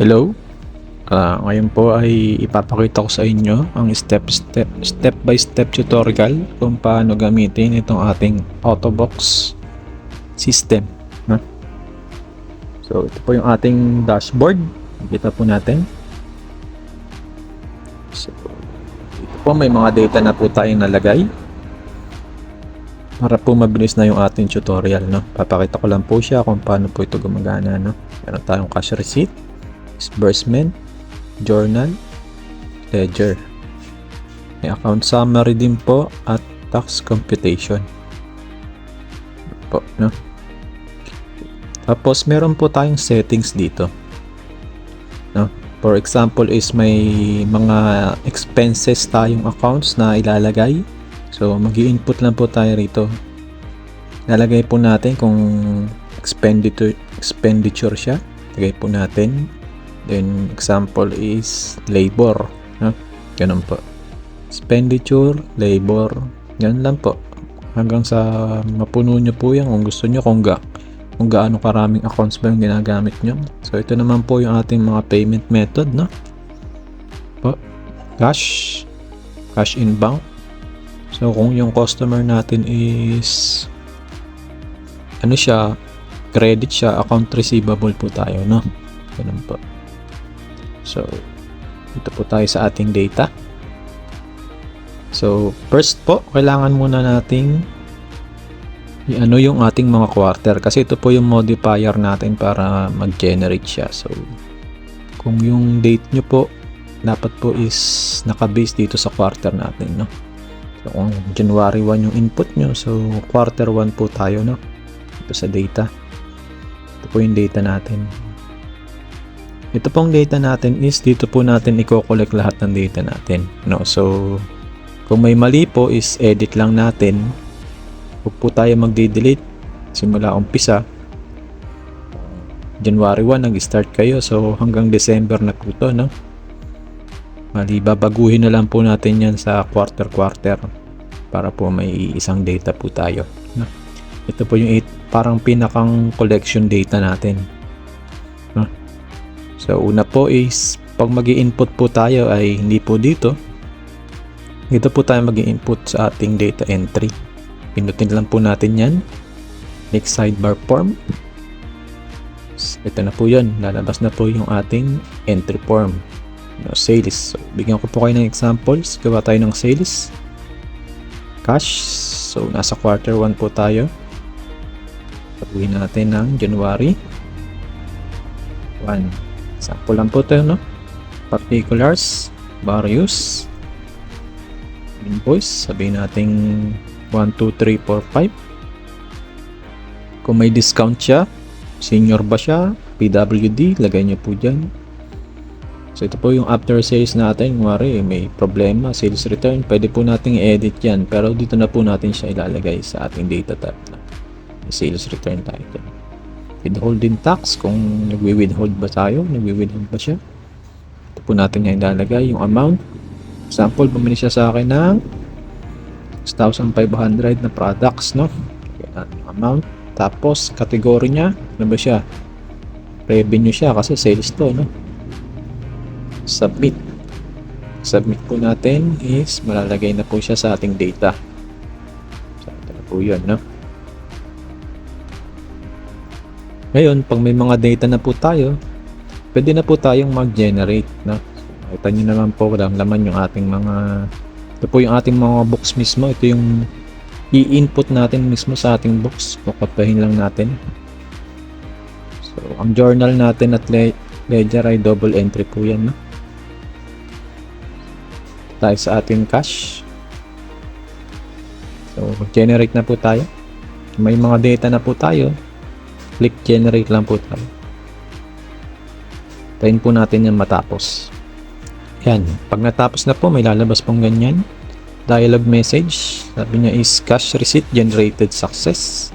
Hello. Ngayon po ay ipapakita ko sa inyo ang step by step tutorial kung paano gamitin itong ating Autobox system. No? So ito po yung ating dashboard. Kita po natin. So ito po may mga data na po tayong nalagay. Para po mabilis na yung ating tutorial. No? Papakita ko lang po siya kung paano po ito gumagana. No? Meron tayong cash receipt, disbursement, journal, ledger. May account summary din po at tax computation. Po, no? Tapos meron po tayong settings dito. No? For example is may mga expenses tayong accounts na ilalagay. So magi-input lang po tayo rito. Lalagay po natin kung expenditure siya. Lagay po natin. Then example is labor, no? Ganun po. Expenditure, labor, yan lang po. Hanggang sa mapuno nyo po yan kung gusto nyo, kung gaano karaming accounts ba yung ginagamit nyo. So ito naman po yung ating mga payment method, no? Po, cash inbound. So kung yung customer natin is ano siya, credit siya, account receivable po tayo, no? Ganun po. So, ito po tayo sa ating data. So, first po, kailangan muna nating i-ano yung ating mga quarter kasi ito po yung modifier natin para mag-generate siya. So, kung yung date nyo po, dapat po is naka-base dito sa quarter natin, no? So, kung January 1 yung input nyo, so quarter 1 po tayo, no? Ito sa data. Ito po yung data natin. Ito pong data natin is dito po natin i-collect lahat ng data natin, no? So kung may mali po is edit lang natin. Huwag po tayo magde-delete simula umpisa. January 1 nag-start kayo, so hanggang December na po to, no? Mali, babaguhin na lang po natin yan sa quarter para po may isang data po tayo, no? Ito po yung parang pinakang collection data natin, no? So una po is pag magi-input po tayo ay hindi po dito. Dito po tayo magi-input sa ating data entry. Pinutin lang po natin yan. Next sidebar form. Ito na po yun. Lalabas na po yung ating entry form. No, sales. So bigyan ko po kayo ng examples. Gawa tayo ng sales. Cash. So nasa quarter 1 po tayo. Sabuhin natin ng January 1. Sample lang po tayo, no? Particulars, various, invoice, sabihin natin 1, 2, 3, 4, 5. Kung may discount siya, senior ba siya, PWD, lagay nyo po dyan. So ito po yung after sales natin. Kunwari may problema, sales return, pwede po natin i-edit yan, pero dito na po natin siya ilalagay sa ating data tab. Sales return tayo. Withholding tax, kung nagwi-withhold ba tayo, nagwi-withhold ba siya. Ito po natin nga ilalagay yung amount. Example, bumili siya sa akin ng 6,500 na products, no? Yung amount. Tapos category niya, ano ba siya? Revenue siya kasi sales to, no? Submit po natin is malalagay na po siya sa ating data. So ito na po yun, no? Ngayon, pag may mga data na po tayo, pwede na po tayong mag-generate, no? Kita nyo naman po, walang laman yung ating mga, ito po yung ating mga box mismo. Ito yung i-input natin mismo sa ating box. Kukapahin lang natin. So, ang journal natin at ledger ay double entry po yan, no? Tayo sa ating cash. So, generate na po tayo. May mga data na po tayo. Click generate lang po tayo. Tayin po natin yan matapos. Yan. Pag natapos na po, may lalabas pong ganyan. Dialog message. Sabi niya is cash receipt generated success.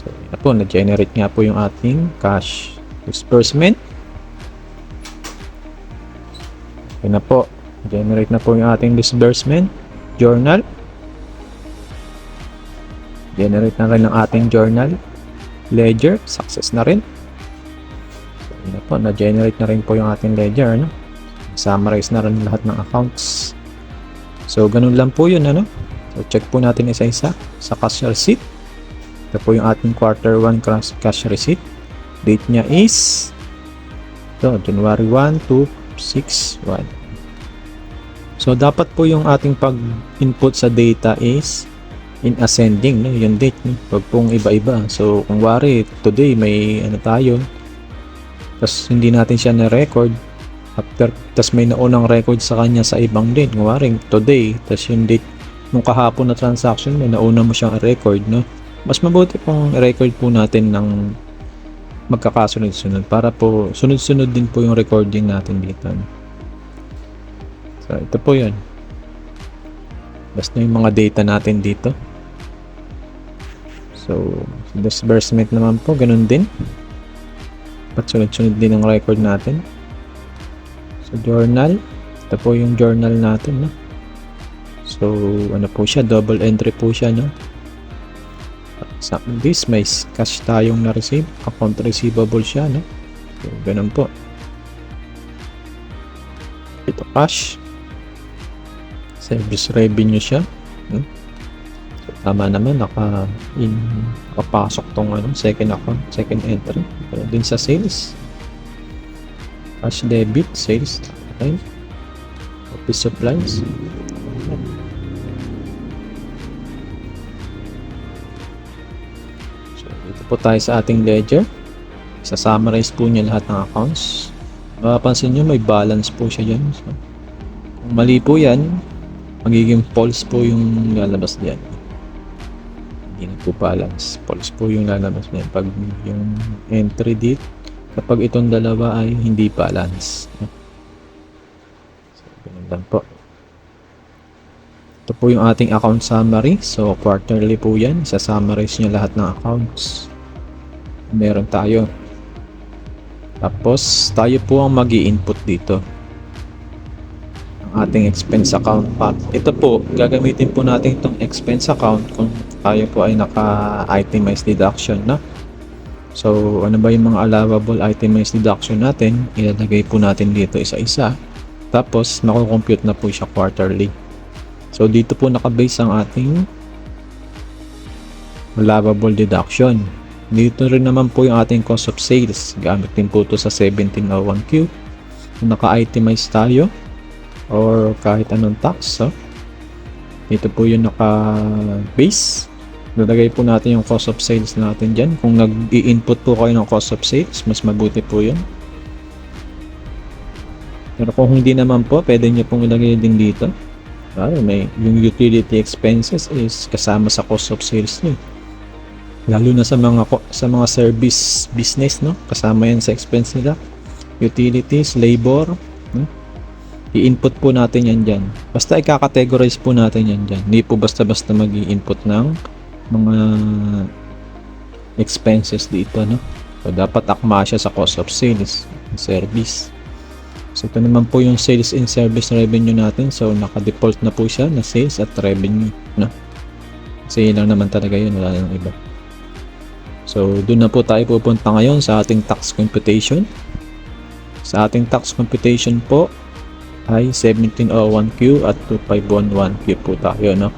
So, yan po. Na-generate nga po yung ating cash disbursement. Yan na po. Generate na po yung ating disbursement. Journal. Generate na rin ang ating journal. Ledger, success na rin. Yun na po, na-generate na rin po yung ating ledger, ano? Summarize na rin lahat ng accounts. So, ganun lang po yun, ano? So, check po natin isa-isa sa cash receipt. Ito po yung ating quarter 1 cash receipt. Date niya is January 1, 261. So, dapat po yung ating pag-input sa data is in ascending, no? Yung date, no? Pag pong iba-iba. So, kung wari, today may ano tayo, tapos hindi natin siya na-record, tapos may naunang record sa kanya sa ibang date, kung wari, today, tapos yung date nung kahapon na transaction, may nauna mo siyang record, no? Mas mabuti pong record po natin ng magkakasunod-sunod para po sunod-sunod din po yung recording natin dito, no? So, ito po yun. Basta yung mga data natin dito. So, disbursement naman po, ganun din. Sunod-sunod din ang record natin. So, journal. Ito po yung journal natin, no? So, ano po siya? Double entry po siya, no? Sa this, may cash tayong na-receive. Account receivable siya, no? So, ganun po. Ito, cash. Service revenue siya. No? So, tama naman. Nakapasok tong second account, second entry. Pero din sa sales. Cash debit, sales. Okay. Office supplies. Dito po tayo sa ating ledger. Isa-summarize po niya lahat ng accounts. Mapapansin nyo may balance po siya dyan. So, kung mali po yan, magiging false po yung lalabas diyan. Hindi na po balance. False po yung lalabas diyan. Pag yung entry date, kapag itong dalawa ay hindi balance. So, ganun lang po. Ito po yung ating account summary. So, quarterly po yan. Isa-summarize niya lahat ng accounts. Meron tayo. Tapos, tayo po ang mag-i-input dito. Ang ating expense account part. Ito po, gagamitin po natin itong expense account kung tayo po ay naka-itemized deduction na. So, ano ba yung mga allowable itemized deduction natin? Ilalagay po natin dito isa-isa. Tapos, makukompute na po siya quarterly. So, dito po nakabase ang ating allowable deduction. Dito rin naman po yung ating cost of sales. Gamit din po ito sa 1701Q. Naka-itemize tayo or kahit anong tax. So, ito po yung naka-base. Nalagay po natin yung cost of sales natin dyan. Kung nag-i-input po kayo ng cost of sales, mas mabuti po yun. Pero kung hindi naman po, pwede nyo pong ilagay din dito. Yung utility expenses is kasama sa cost of sales nyo. Lalo na sa mga service business, no? Kasama yan sa expense nila. Utilities, labor, no? I-input po natin yan dyan. Basta i-categorize po natin yan dyan. Hindi po basta-basta mag-i-input ng mga expenses dito, no? So, dapat akma siya sa cost of sales, service. So, ito naman po yung sales and service revenue natin. So, naka-default na po siya na sales at revenue, no? Kasi yun lang naman talaga yun, wala nang iba. So, doon na po tayo pupunta ngayon sa ating tax computation. Sa ating tax computation po ay 1701Q at 2511Q po tayo, no?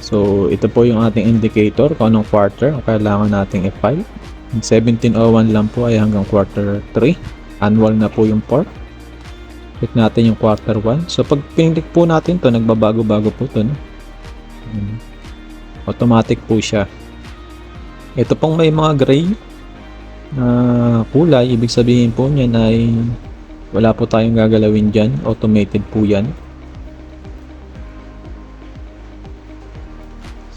So, ito po yung ating indicator kung anong quarter ang kailangan nating i-file. 1701 lang po ay hanggang quarter 3. Annual na po yung part. Click natin yung quarter 1. So, pag pinlik po natin to, nagbabago-bago po to, no? Automatic po siya. Ito pong may mga gray na kulay, ibig sabihin po niyan ay wala po tayong gagalawin dyan. Automated po yan.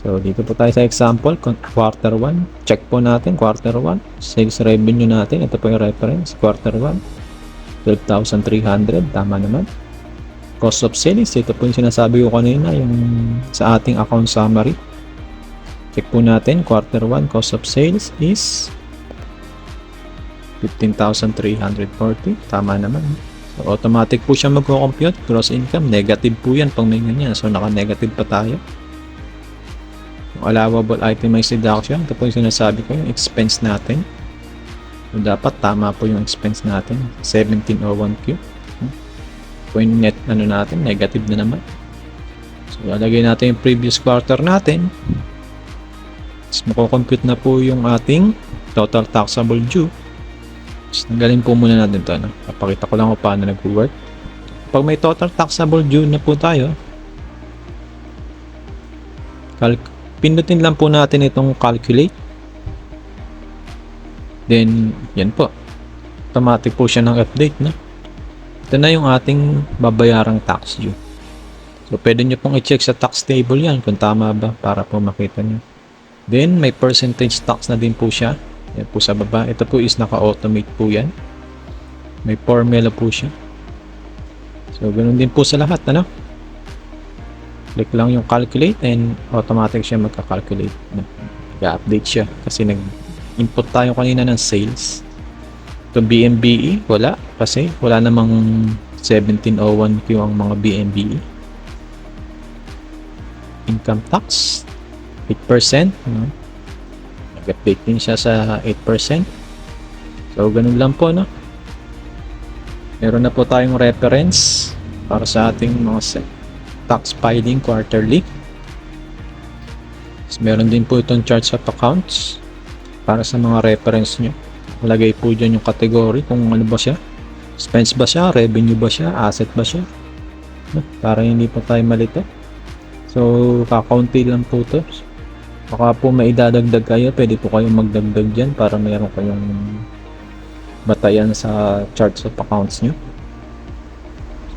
So, dito po tayo sa example, quarter 1. Check po natin, quarter 1. Sales revenue natin, ito po yung reference, quarter 1. 12,300, tama naman. Cost of sales, ito po yung sinasabi ko kanina, yung sa ating account summary. Check po natin, quarter 1, cost of sales is 15,340, tama naman. So, automatic po siya magko-compute, gross income, negative po yan pag may ganyan. So, naka-negative pa tayo. Allowable itemized deduction, ito po yung sinasabi ko, yung expense natin. So, dapat tama po yung expense natin. 1701Q. Po yung net natin, negative na naman. So, lalagay natin yung previous quarter natin. Tapos, mako-compute na po yung ating total taxable due. Tapos, tanggalin po muna natin ito. Papakita ko lang kung paano nag-work. Pag may total taxable due na po tayo, pindutin lang po natin itong calculate. Then, yan po. Automatic po siya ng update, no? Ito na yung ating babayarang tax due. So, pwede nyo pong i-check sa tax table yan kung tama ba para po makita nyo. Then, may percentage tax na din po siya. Yan po sa baba. Ito po is naka-automate po yan. May formula po siya. So, ganun din po sa lahat, ano? Click lang yung calculate and automatic siya magka-calculate. Nag-update siya kasi nag-input tayo kanina ng sales. Ito BMBE, wala. Kasi wala namang 1701Q ang mga BMBE. Income tax, 8%. No? Nag-update din siya sa 8%. So, ganun lang po, no? Meron na po tayong reference para sa ating mga tax filing quarterly. Meron din po itong charts of accounts para sa mga reference nyo. Lagay po dyan yung category kung ano ba siya. Expense ba siya? Revenue ba siya? Asset ba siya? Para hindi po tayo malito. So, kakaunti lang po ito. Baka po maidadagdag kayo. Pwede po kayong magdagdag dyan para mayroon kayong batayan sa charts of accounts nyo.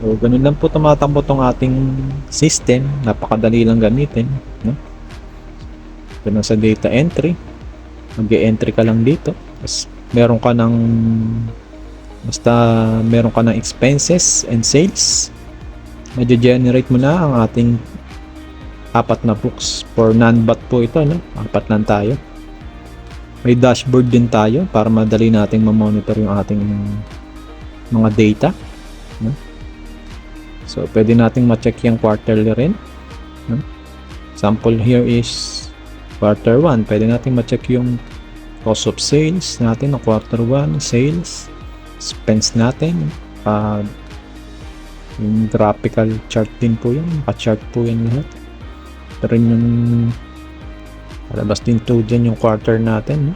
So, ganun lang po tumatakbo tong ating system. Napakadali lang gamitin. No? Ganun sa data entry. Mag-e-entry ka lang dito. Tapos, meron ka ng expenses and sales. Mag-generate mo na ang ating 4 na books. For non-BAT po ito. No? 4 lang tayo. May dashboard din tayo para madali nating ma-monitor yung ating mga data. No? So, pwede nating ma-check yung quarterly rin. No? Sample here is quarter 1. Pwede nating ma-check yung cost of sales natin ng quarter 1, sales, expense natin. Yung graphical chart din po yun. Naka-chart po yan lahat. Ito rin yung palabas din to dyan yung quarter natin. No?